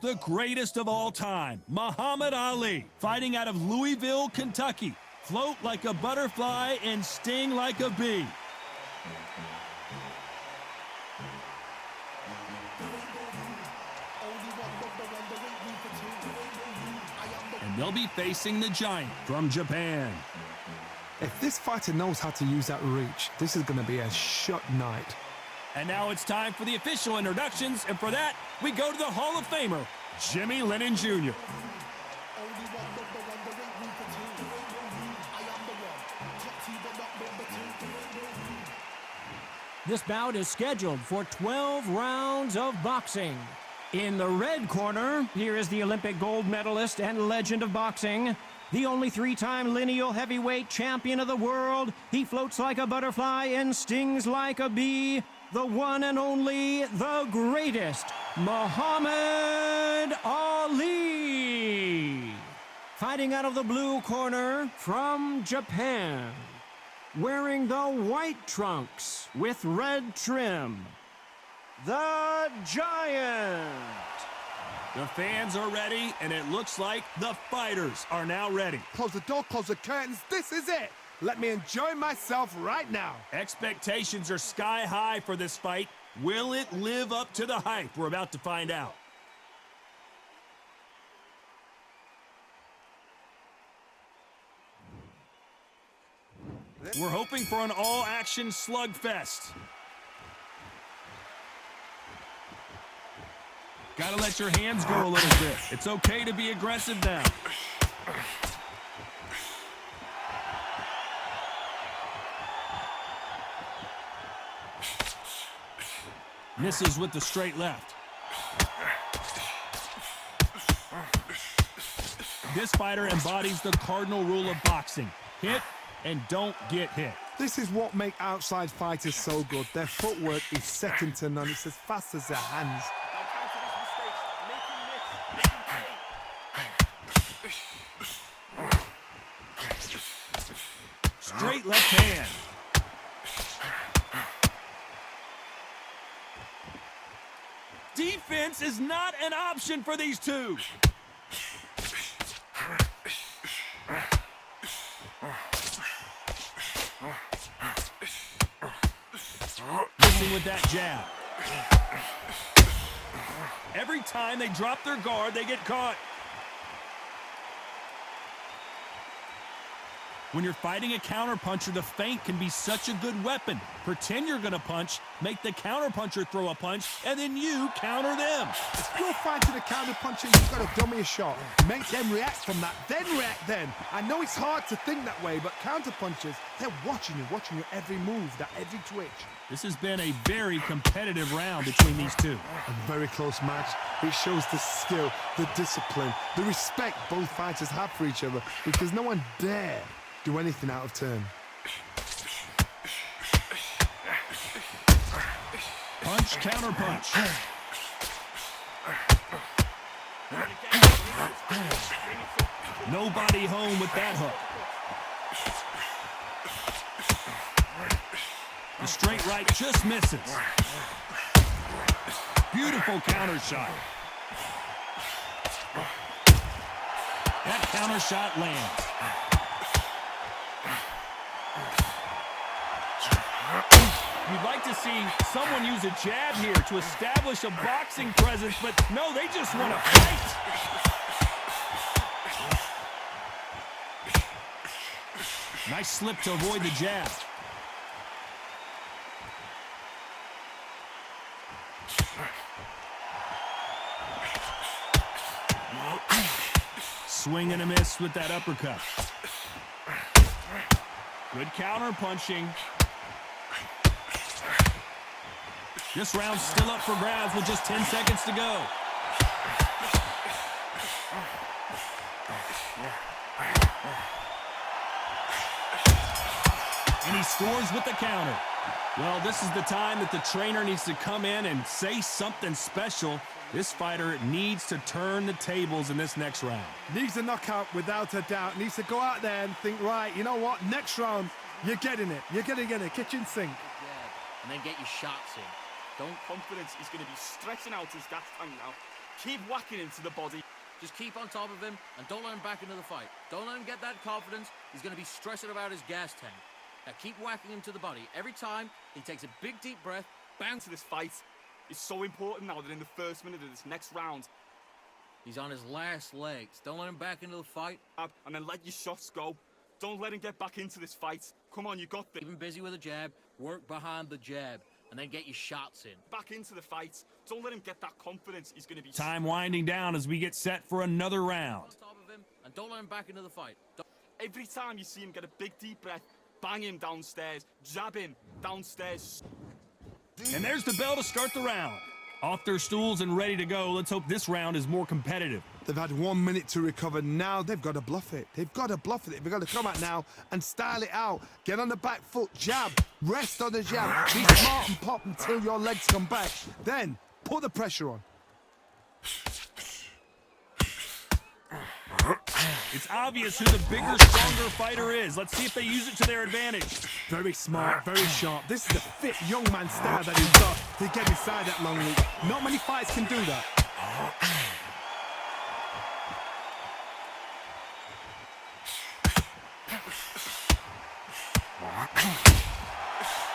The greatest of all time, Muhammad Ali, fighting out of Louisville, Kentucky. Float like a butterfly and sting like a bee. And they'll be facing the giant from Japan. If this fighter knows how to use that reach, this is going to be a shut night. And now it's time for the official introductions, and for that, we go to the Hall of Famer, Jimmy Lennon Jr. This bout is scheduled for 12 rounds of boxing. In the red corner, here is the Olympic gold medalist and legend of boxing, the only three-time lineal heavyweight champion of the world. He floats like a butterfly and stings like a bee. The one and only, the greatest, Muhammad Ali. Fighting out of the blue corner from Japan, wearing the white trunks with red trim, the Giant. The fans are ready, and it looks like the fighters are now ready. Close the door, close the curtains. This is it. Let me enjoy myself right now. Expectations are sky high for this fight. Will it live up to the hype? We're about to find out. We're hoping for an all-action slugfest. Gotta let your hands go a little bit. It's okay to be aggressive now. Misses with the straight left. This fighter embodies the cardinal rule of boxing. Hit and don't get hit. This is what makes outside fighters so good. Their footwork is second to none. It's as fast as their hands. Straight left hand. Defense is not an option for these two. Missing with that jab. Every time they drop their guard, they get caught. When you're fighting a counterpuncher, the feint can be such a good weapon. Pretend you're going to punch, make the counterpuncher throw a punch, and then you counter them. If you're fighting a counterpuncher, you've got to dummy a shot. Make them react from that, then react then. I know it's hard to think that way, but counterpunchers, they're watching your every move, that every twitch. This has been a very competitive round between these two. A very close match. It shows the skill, the discipline, the respect both fighters have for each other, because no one dare do anything out of turn. Punch, counter punch. Nobody home with that hook. The straight right just misses. Beautiful counter shot. That counter shot lands. You'd like to see someone use a jab here to establish a boxing presence, but no, they just want to fight. Nice slip to avoid the jab. Swing and a miss with that uppercut. Good counter punching. This round's still up for grabs with just 10 seconds to go. And he scores with the counter. Well, this is the time that the trainer needs to come in and say something special. This fighter needs to turn the tables in this next round. Needs a knockout without a doubt. Needs to go out there and think, right, you know what, next round, you're getting it. You're going to get a kitchen sink. And then get your shots in. Confidence is going to be stretching out his gas tank now. Keep whacking him to the body. Just keep on top of him and don't let him back into the fight. Don't let him get that confidence. He's going to be stressing about his gas tank. Now keep whacking him to the body. Every time he takes a big deep breath, bang. To this fight is so important now that in the first minute of this next round, he's on his last legs. Don't let him back into the fight. And then let your shots go. Don't let him get back into this fight. Come on, you got this. Keep him busy with a jab. Work behind the jab. And then get your shots in. Back into the fight. Don't let him get that confidence. He's going to be... Time winding down as we get set for another round. On top of him and don't let him back into the fight. Every time you see him get a big deep breath, bang him downstairs. Jab him downstairs. And there's the bell to start the round. Off their stools and ready to go. Let's hope this round is more competitive. They've had 1 minute to recover. Now they've got to bluff it. They've got to bluff it. They've got to come out now and style it out. Get on the back foot, jab, rest on the jab. Be smart and pop until your legs come back. Then put the pressure on. It's obvious who the bigger, stronger fighter is. Let's see if they use it to their advantage. Very smart, very sharp. This is the fit young man style that he's got to get inside that long leap. Not many fights can do that.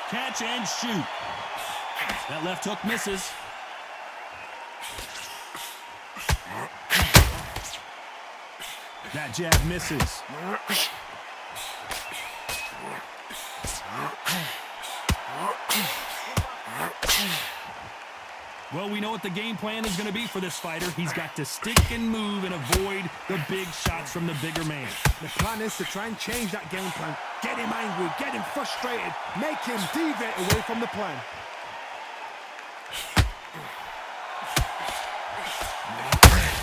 Catch and shoot. That left hook misses. That jab misses. Well, we know what the game plan is going to be for this fighter. He's got to stick and move and avoid the big shots from the bigger man. The plan is to try and change that game plan. Get him angry, get him frustrated, make him deviate away from the plan.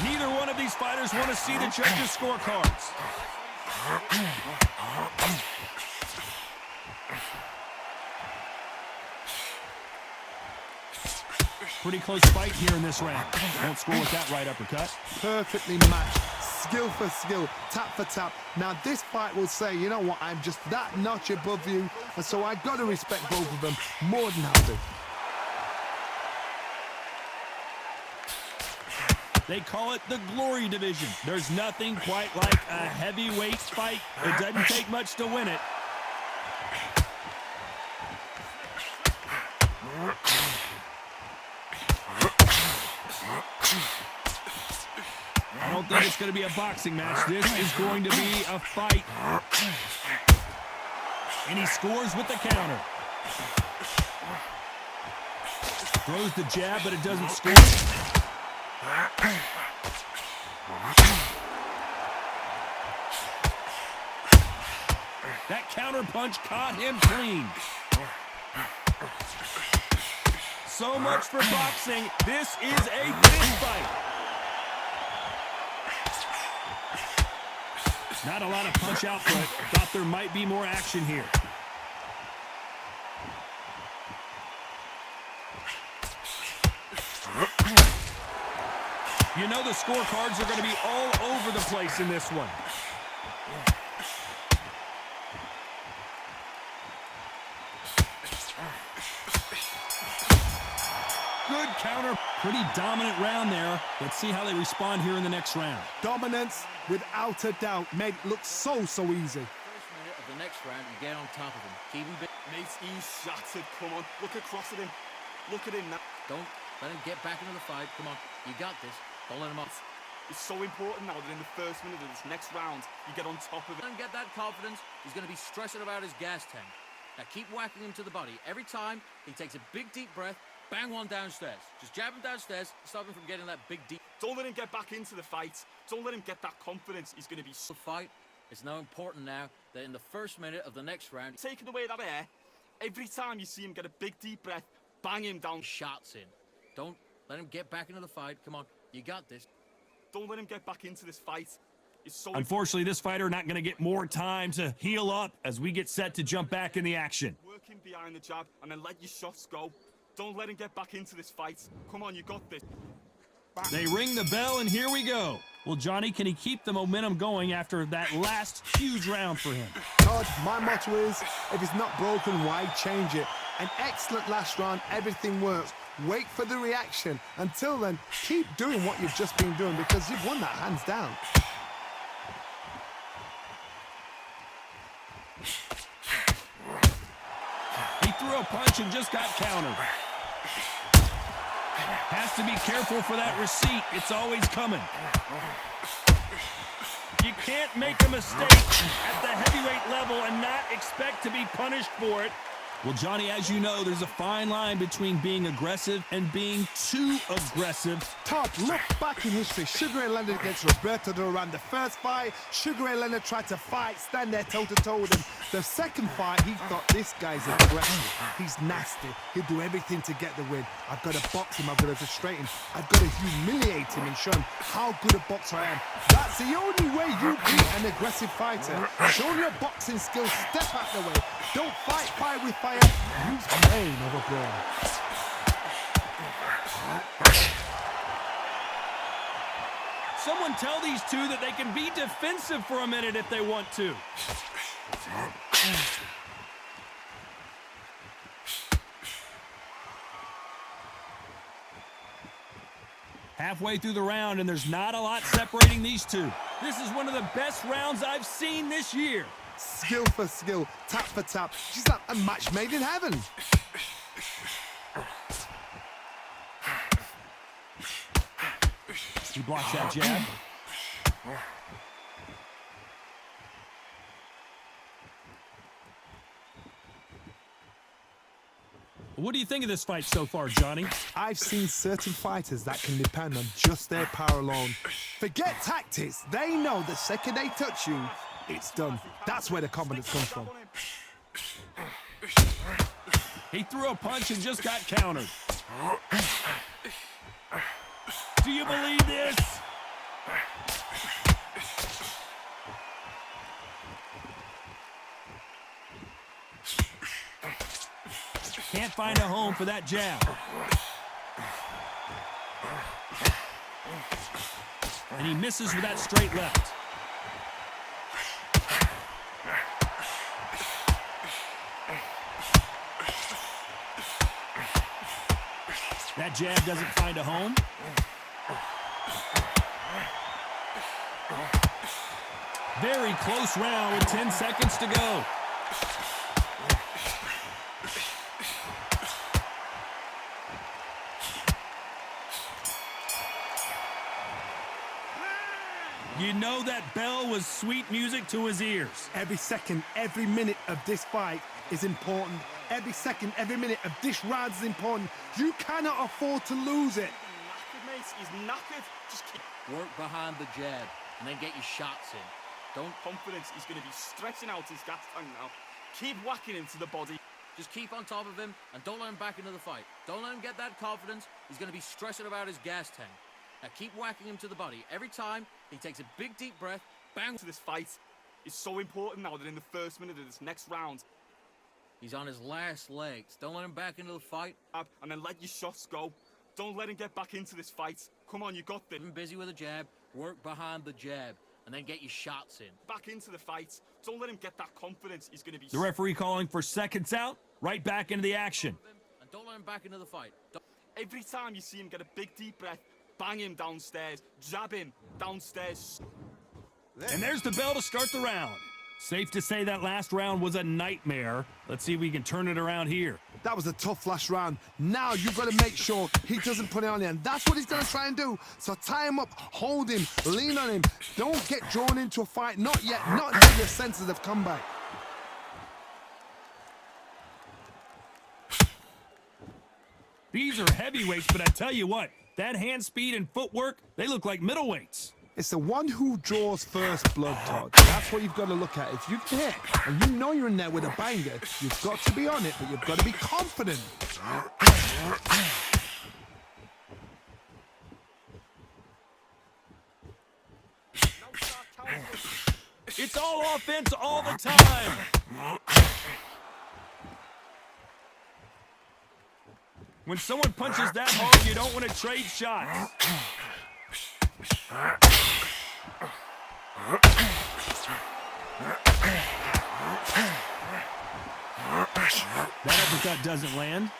Neither one of these fighters want to see the judges' scorecards. Pretty close fight here in this round. Won't score with that right uppercut. Perfectly matched, skill for skill, tap for tap. Now this fight will say, you know what, I'm just that notch above you, and so I got to respect both of them more than happy. They call it the glory division. There's nothing quite like a heavyweight fight. It doesn't take much to win it. I don't think it's going to be a boxing match. This is going to be a fight. And he scores with the counter. Throws the jab, but it doesn't score. That counter punch caught him clean. So much for boxing. This is a fist fight. Not a lot of punch output. Thought there might be more action here. You know the scorecards are going to be all over the place in this one. Good counter. Pretty dominant round there. Let's see how they respond here in the next round. Dominance, without a doubt, made it look so easy. First minute of the next round, you get on top of him. Keep him big. Mate, he's shattered. Come on, look across at him. Look at him now. Don't let him get back into the fight. Come on, you got this. Don't let him off. It's so important now that in the first minute of this next round, you get on top of it. Let him get that confidence. He's going to be stressing about his gas tank. Now keep whacking him to the body. Every time he takes a big deep breath, bang one downstairs. Just jab him downstairs, stop him from getting that big deep. Don't let him get back into the fight. Don't let him get that confidence. He's going to be The fight is now important now that in the first minute of the next round, taking away that air. Every time you see him get a big deep breath, bang him down. shots in. Don't let him get back into the fight. Come on, you got this. Don't let him get back into this fight. It's so Unfortunately, this fighter not going to get more time to heal up as we get set to jump back in the action. Working behind the jab and then let your shots go. Don't let him get back into this fight. Come on, you got this. They ring the bell, and here we go. Well, Johnny, can he keep the momentum going after that last huge round for him? Todd, my motto is, if it's not broken, why change it? An excellent last round, everything works. Wait for the reaction. Until then, keep doing what you've just been doing because you've won that hands down. He threw a punch and just got countered. Has to be careful for that receipt. It's always coming. You can't make a mistake at the heavyweight level and not expect to be punished for it. Well, Johnny, as you know, there's a fine line between being aggressive and being too aggressive. Todd, look back in history. Sugar Ray Leonard against Roberto Duran. The first fight, Sugar Ray Leonard tried to fight, stand there toe-to-toe with him. The second fight, he thought, this guy's aggressive. He's nasty. He'll do everything to get the win. I've got to box him. I've got to frustrate him. I've got to humiliate him and show him how good a boxer I am. That's the only way you beat an aggressive fighter. Show your boxing skills. Step out the way. Don't fight fire with fire. Use pain over brawn. Someone tell these two that they can be defensive for a minute if they want to. Halfway through the round, and there's not a lot separating these two. This is one of the best rounds I've seen this year. Skill for skill, tap for tap. She's like a match made in heaven. He blocks that jab. What do you think of this fight so far, Johnny? I've seen certain fighters that can depend on just their power alone. Forget tactics. They know the second they touch you, it's done. That's where the confidence comes from. He threw a punch and just got countered. Do you believe this? Can't find a home for that jab. And he misses with that straight left. That jab doesn't find a home. Very close round with 10 seconds to go. You know that bell was sweet music to his ears. Every second, every minute of this fight is important. Every second, every minute of this round is important. You cannot afford to lose it. Knackered, mate. He's knackered. Just keep Work behind the jab and then get your shots in. Don't confidence. He's going to be stretching out his gas tank now. Keep whacking him to the body. Just keep on top of him and don't let him back into the fight. Don't let him get that confidence. He's going to be stressing about his gas tank. Now keep whacking him to the body. Every time he takes a big deep breath, bang. To this fight is so important now that in the first minute of this next round, He's on his last legs. Don't let him back into the fight. And then let your shots go. Don't let him get back into this fight. Come on, you got this. Keep him busy with a jab. Work behind the jab. And then get your shots in. Back into the fight. Don't let him get that confidence. He's going to be... The referee calling for seconds out. Right back into the action. And don't let him back into the fight. Every time you see him get a big deep breath, bang him downstairs. Jab him downstairs. And there's the bell to start the round. Safe to say that last round was a nightmare. Let's see if we can turn it around here. That was a tough last round. Now you've got to make sure he doesn't put it on you. And that's what he's going to try and do. So tie him up, hold him, lean on him. Don't get drawn into a fight. Not yet. Not until your senses have come back. These are heavyweights, but I tell you what, that hand speed and footwork, they look like middleweights. It's the one who draws first blood, Todd. That's what you've got to look at. If you hit and you know you're in there with a banger, you've got to be on it, but you've got to be confident. It's all offense all the time. When someone punches that hard, you don't want to trade shots. That uppercut doesn't land.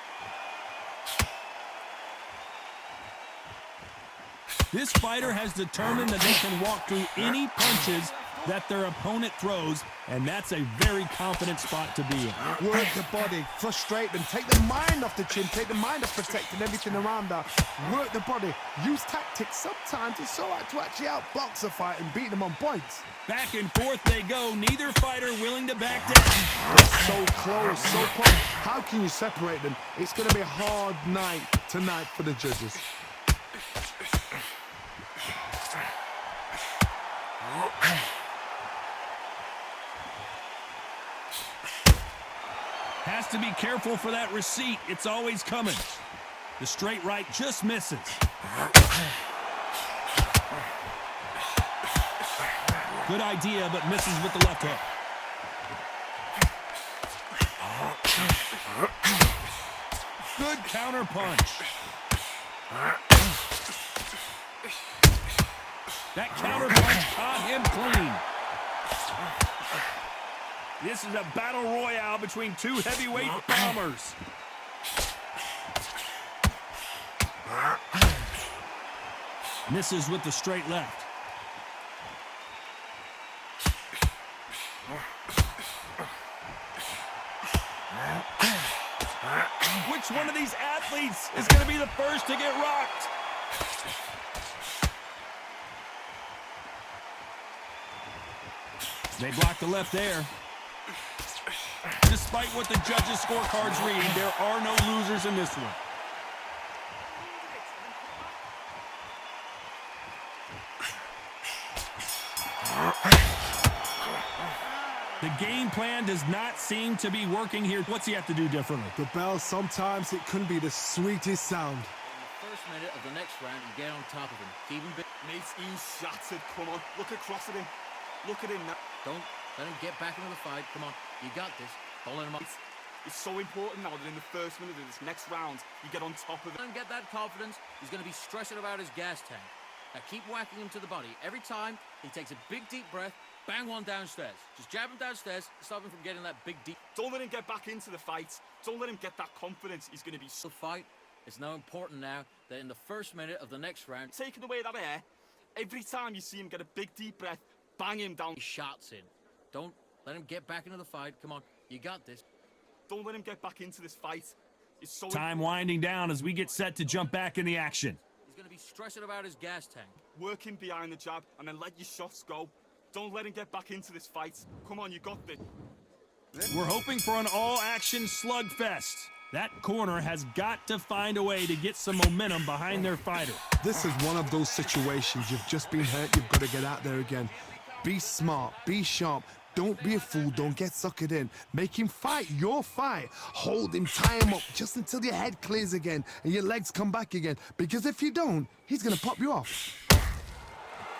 This fighter has determined that they can walk through any punches that their opponent throws, and that's a very confident spot to be in. Work the body, frustrate them, take the mind off the chin, take the mind off protecting everything around that. Work the body, use tactics. Sometimes it's all right to actually outbox a fight and beat them on points. Back and forth they go, neither fighter willing to back down. It's so close, so close. How can you separate them? It's going to be a hard night tonight for the judges. Has to be careful for that receipt. It's always coming. The straight right just misses. Good idea, but misses with the left hook. Good counter punch. That counter punch caught him clean. This is a battle royale between two heavyweight bombers. Misses with the straight left. Which one of these athletes is going to be the first to get rocked? They block the left there. Despite what the judges' scorecards read, there are no losers in this one. The game plan does not seem to be working here. What's he have to do differently? The bell, sometimes it can be the sweetest sound. In the first minute of the next round, you get on top of him. Keep him big. Mate, he's shattered. Come on, look across at him. Look at him now. Don't let him get back into the fight. Come on, you got this. Don't let him up. It's so important now that in the first minute of this next round, you get on top of him. Let him get that confidence. He's going to be stressing about his gas tank. Now keep whacking him to the body. Every time he takes a big deep breath, bang one downstairs. Just jab him downstairs, stop him from getting that big deep. Don't let him get back into the fight. Don't let him get that confidence. He's going to be The fight. It's now important now that in the first minute of the next round, taking away that air. Every time you see him get a big deep breath, bang him down. he shots in. Don't let him get back into the fight. Come on, you got this. Don't let him get back into this fight. It's so Time winding down as we get set to jump back in the action. He's going to be stressing about his gas tank. Work him behind the jab and then let your shots go. Don't let him get back into this fight. Come on, you got this. We're hoping for an all-action slugfest. That corner has got to find a way to get some momentum behind their fighter. This is one of those situations. You've just been hurt. You've got to get out there again. Be smart. Be sharp. Don't be a fool. Don't get suckered in. Make him fight your fight. Hold him, tie him up just until your head clears again and your legs come back again. Because if you don't, he's going to pop you off.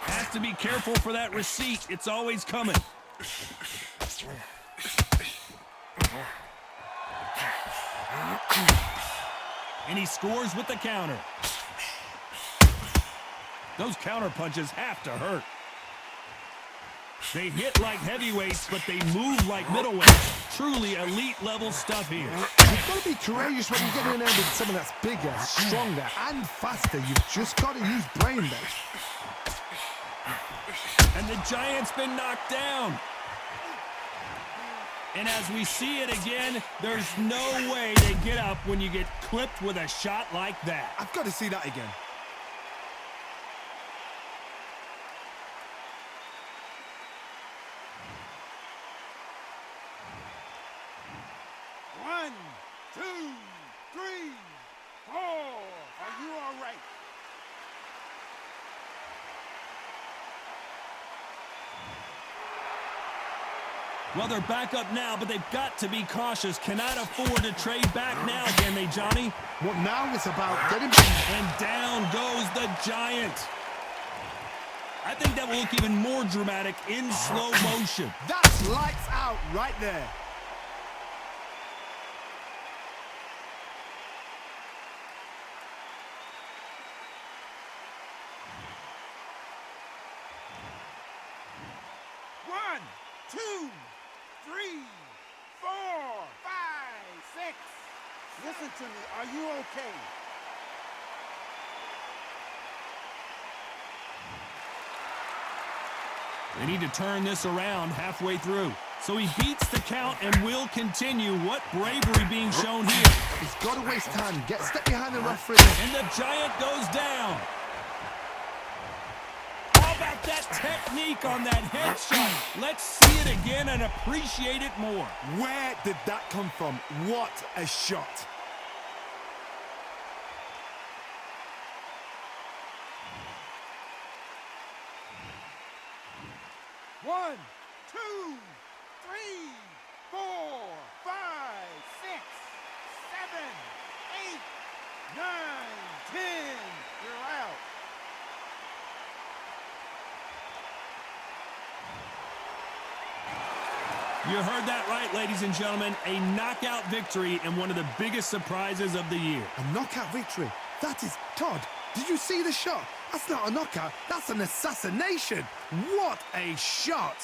Has to be careful for that receipt. It's always coming. And he scores with the counter. Those counter punches have to hurt. They hit like heavyweights, but they move like middleweights. Truly elite level stuff here. You've got to be courageous when you get in there with someone that's bigger, stronger, and faster. You've just got to use brain there. And the giant's been knocked down. And as we see it again, there's no way they get up when you get clipped with a shot like that. I've got to see that again. One, two, three, four. Are you all right? Well, they're back up now, but they've got to be cautious. Cannot afford to trade back now, can they, Johnny? What now is about getting back. And down goes the giant. I think that will look even more dramatic in slow motion. That's lights out right there. One, two, three, four, five, six. Listen to me. Are you okay? They need to turn this around halfway through. So he beats the count and will continue. What bravery being shown here. He's got to waste time. Step behind the referee. And the giant goes down. How about that technique on that headshot? Let's see it again and appreciate it more. Where did that come from? What a shot. One, two, 3, 4, 5, 6, 7, 8, 9, 10. You're out. You heard that right, ladies and gentlemen. A knockout victory and one of the biggest surprises of the year. A knockout victory. That is... Todd, did you see the shot? That's not a knockout. That's an assassination. What a shot.